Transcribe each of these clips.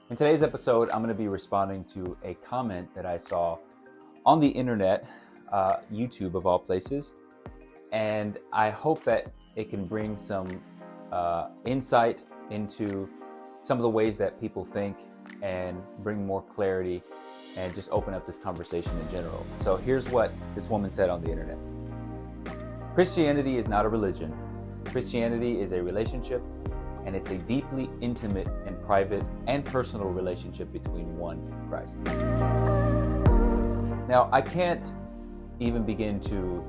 In today's episode, I'm going to be responding to a comment that I saw on the internet, YouTube of all places, and I hope that it can bring some insight into some of the ways that people think and bring more clarity and just open up this conversation in general. So here's what this woman said on the internet. Christianity is not a religion. Christianity is a relationship, and it's a deeply intimate and private and personal relationship between one and Christ. Now, I can't even begin to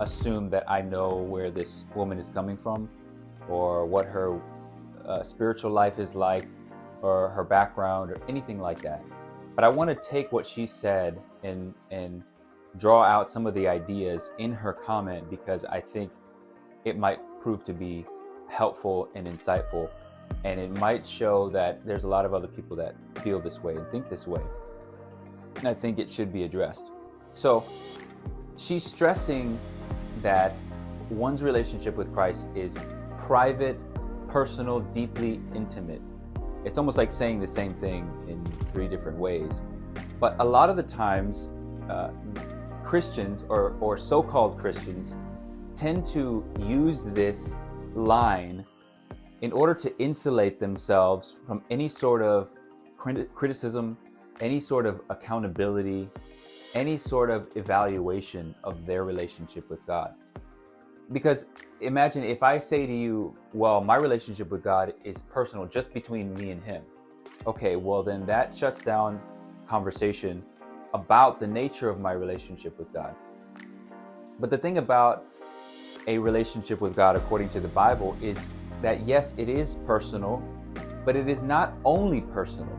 assume that I know where this woman is coming from or what her spiritual life is like or her background or anything like that. But I want to take what she said and draw out some of the ideas in her comment because I think it might prove to be helpful and insightful, and it might show that there's a lot of other people that feel this way and think this way, and I think it should be addressed. So she's stressing that one's relationship with Christ is private, personal, deeply intimate. It's almost like saying the same thing in three different ways, but a lot of the times Christians or so-called Christians tend to use this line in order to insulate themselves from any sort of criticism, any sort of accountability, any sort of evaluation of their relationship with God. Because imagine if I say to you, well, my relationship with God is personal, just between me and Him. Okay, well then that shuts down conversation about the nature of my relationship with God. But the thing about a relationship with God according to the Bible is that yes, it is personal, but it is not only personal.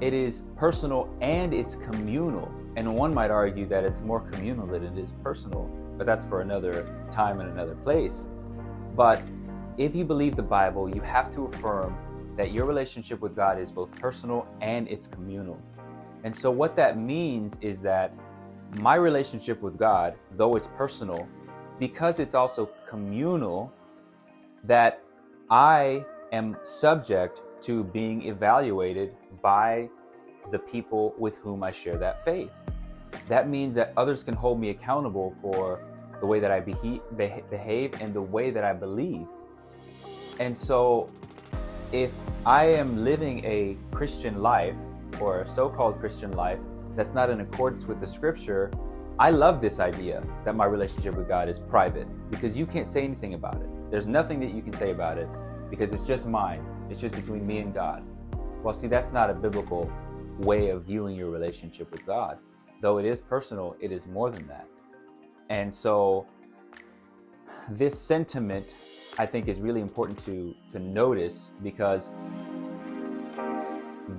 It is personal and it's communal. And one might argue that it's more communal than it is personal, but that's for another time and another place. But if you believe the Bible, you have to affirm that your relationship with God is both personal and it's communal. And so what that means is that my relationship with God, though it's personal, because it's also communal, that I am subject to being evaluated by the people with whom I share that faith. That means that others can hold me accountable for the way that I behave and the way that I believe. And so if I am living a Christian life or a so-called Christian life that's not in accordance with the scripture, I love this idea that my relationship with God is private because you can't say anything about it. There's nothing that you can say about it because it's just mine. It's just between me and God. Well, see, that's not a biblical way of viewing your relationship with God. Though it is personal, it is more than that. And so this sentiment, I think, is really important to notice because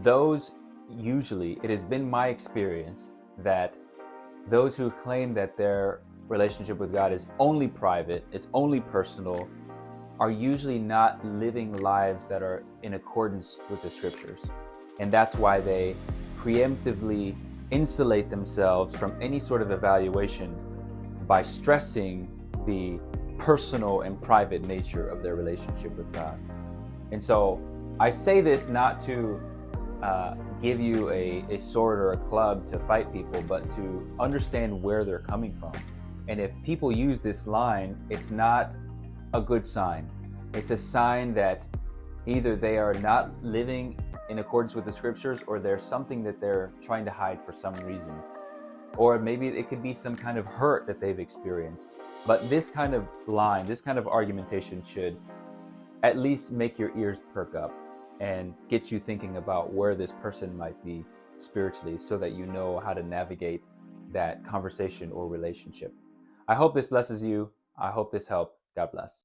it has been my experience that those who claim that their relationship with God is only private, it's only personal, are usually not living lives that are in accordance with the scriptures. And that's why they preemptively insulate themselves from any sort of evaluation by stressing the personal and private nature of their relationship with God. And so I say this not to give you a sword or a club to fight people, but to understand where they're coming from. And if people use this line, it's not a good sign. It's a sign that either they are not living in accordance with the scriptures or there's something that they're trying to hide for some reason. Or maybe it could be some kind of hurt that they've experienced. But this kind of line, this kind of argumentation should at least make your ears perk up and get you thinking about where this person might be spiritually so that you know how to navigate that conversation or relationship. I hope this blesses you. I hope this helped. God bless.